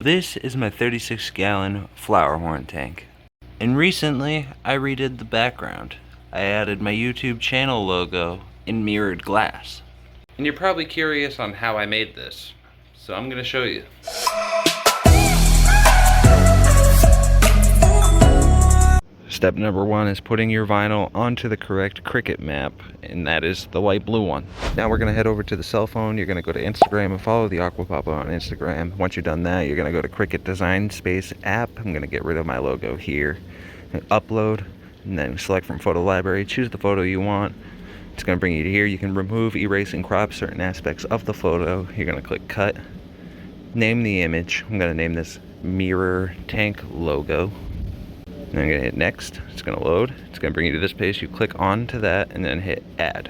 This is my 36-gallon Flowerhorn tank. And recently, I redid the background. I added my YouTube channel logo in mirrored glass. And you're probably curious on how I made this, so I'm gonna show you. Step number one is putting your vinyl onto the correct Cricut map, and that is the light blue one. Now we're gonna head over to the cell phone. You're gonna go to Instagram and follow the Aqua Papa on Instagram. Once you've done that, you're gonna go to Cricut Design Space app. I'm gonna get rid of my logo here. Upload, and then select from photo library. Choose the photo you want. It's gonna bring you to here. You can remove, erase, and crop certain aspects of the photo. You're gonna click cut. Name the image. I'm gonna name this Mirror Tank Logo. Then I'm gonna hit next. It's gonna load. It's gonna bring you to this page. You click onto that and then hit add.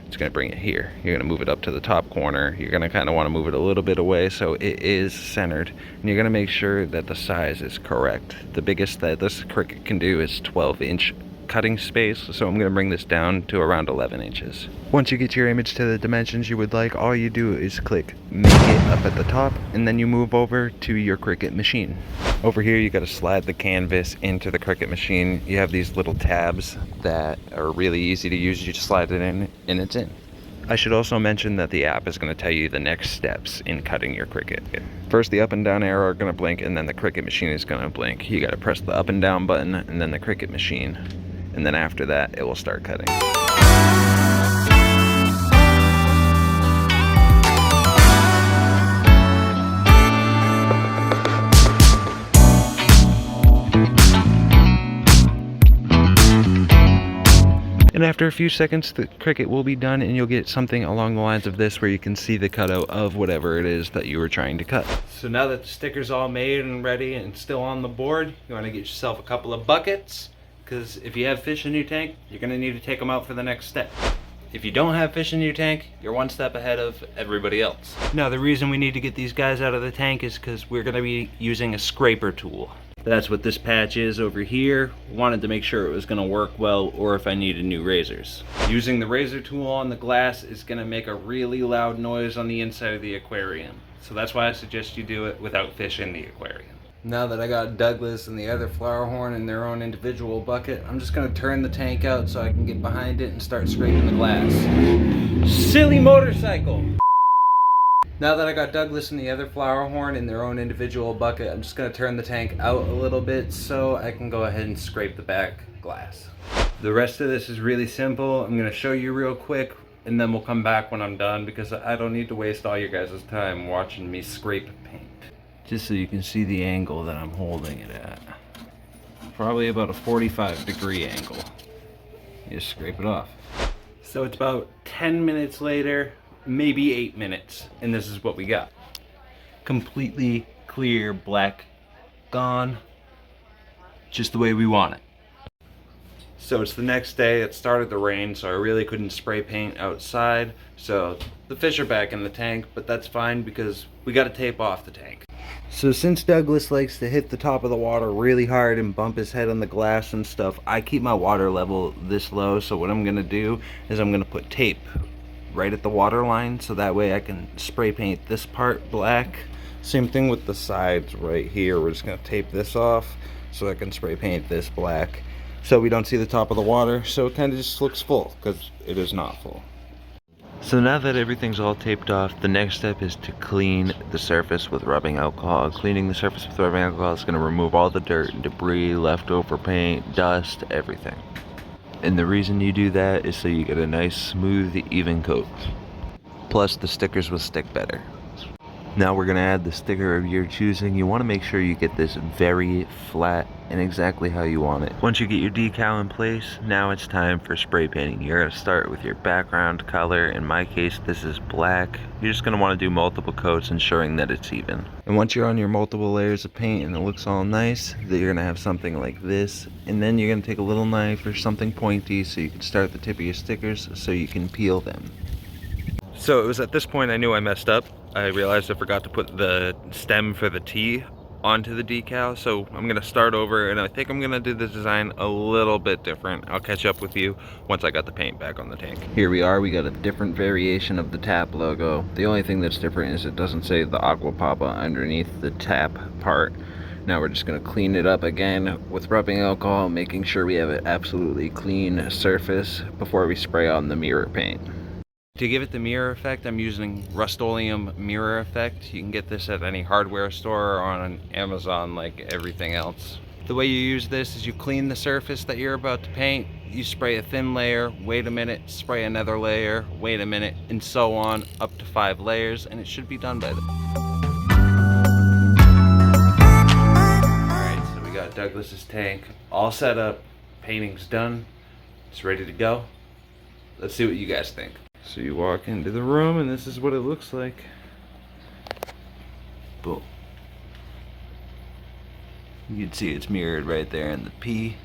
It's gonna bring it here. You're gonna move it up to the top corner. You're gonna kind of want to move it a little bit away so it is centered. And you're gonna make sure that the size is correct. The biggest that this Cricut can do is 12-inch cutting space, so I'm gonna bring this down to around 11 inches. Once you get your image to the dimensions you would like, all you do is click make it up at the top, and then you move over to your Cricut machine. Over here you got to slide the canvas into the Cricut machine. You have these little tabs that are really easy to use. You just slide it in and it's in. I should also mention that the app is going to tell you the next steps in cutting your Cricut. First, the up and down arrow are going to blink, and then the Cricut machine is going to blink. You got to press the up and down button and then the Cricut machine, and then after that it will start cutting. And after a few seconds, the Cricut will be done, and you'll get something along the lines of this, where you can see the cutout of whatever it is that you were trying to cut. So now that the sticker's all made and ready and still on the board, you want to get yourself a couple of buckets, because if you have fish in your tank, you're going to need to take them out for the next step. If you don't have fish in your tank, you're one step ahead of everybody else. Now, the reason we need to get these guys out of the tank is because we're going to be using a scraper tool. That's what this patch is over here. Wanted to make sure it was going to work well, or if I needed new razors. Using the razor tool on the glass is going to make a really loud noise on the inside of the aquarium. So that's why I suggest you do it without fish in the aquarium. Now that I got Douglas and the other Flowerhorn in their own individual bucket, I'm just going to turn the tank out so I can get behind it and start scraping the glass. Silly motorcycle! Now that I got Douglas and the other Flowerhorn in their own individual bucket, I'm just going to turn the tank out a little bit so I can go ahead and scrape the back glass. The rest of this is really simple. I'm going to show you real quick, and then we'll come back when I'm done, because I don't need to waste all your guys' time watching me scrape paint. Just so you can see the angle that I'm holding it at. Probably about a 45-degree angle. You just scrape it off. So it's about 10 minutes later, maybe 8 minutes, and this is what we got. Completely clear black, gone, just the way we want it. So it's the next day. It started to rain, so I really couldn't spray paint outside, so the fish are back in the tank, but that's fine because we got to tape off the tank. So since Douglas likes to hit the top of the water really hard and bump his head on the glass and stuff, I keep my water level this low. So what I'm gonna do is I'm gonna put tape right at the water line, so that way I can spray paint this part black. Same thing with the sides right here. We're just gonna tape this off so I can spray paint this black, so we don't see the top of the water, so it kind of just looks full, because it is not full. So now that everything's all taped off, the next step is to clean the surface with rubbing alcohol. Cleaning the surface with rubbing alcohol is going to remove all the dirt and debris, leftover paint, dust, everything. And the reason you do that is so you get a nice, smooth, even coat. Plus, the stickers will stick better. Now we're going to add the sticker of your choosing. You want to make sure you get this very flat and exactly how you want it. Once you get your decal in place, now it's time for spray painting. You're going to start with your background color. In my case, this is black. You're just going to want to do multiple coats, ensuring that it's even. And once you're on your multiple layers of paint and it looks all nice, then you're going to have something like this. And then you're going to take a little knife or something pointy so you can start the tip of your stickers so you can peel them. So it was at this point I knew I messed up. I realized I forgot to put the stem for the T onto the decal, so I'm gonna start over, and I think I'm gonna do the design a little bit different. I'll catch up with you once I got the paint back on the tank. Here we are, we got a different variation of the tap logo. The only thing that's different is it doesn't say the Aqua Papa underneath the tap part. Now we're just gonna clean it up again with rubbing alcohol, making sure we have an absolutely clean surface before we spray on the mirror paint. To give it the mirror effect, I'm using Rust-Oleum Mirror Effect. You can get this at any hardware store or on Amazon like everything else. The way you use this is you clean the surface that you're about to paint, you spray a thin layer, wait a minute, spray another layer, wait a minute, and so on, up to 5 layers, and it should be done by then. Alright, so we got Douglas's tank all set up, painting's done, it's ready to go. Let's see what you guys think. So you walk into the room and this is what it looks like. Boom. You can see it's mirrored right there in the P.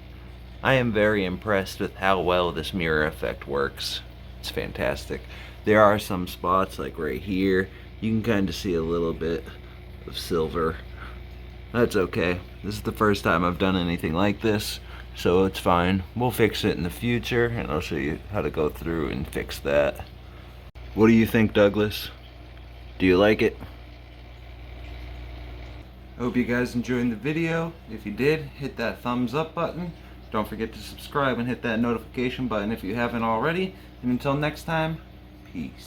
I am very impressed with how well this mirror effect works. It's fantastic. There are some spots like right here. You can kind of see a little bit of silver. That's okay. This is the first time I've done anything like this, so it's fine. We'll fix it in the future and I'll show you how to go through and fix that. What do you think, Douglas? Do you like it? I hope you guys enjoyed the video. If you did, hit that thumbs up button. Don't forget to subscribe and hit that notification button if you haven't already. And until next time, peace.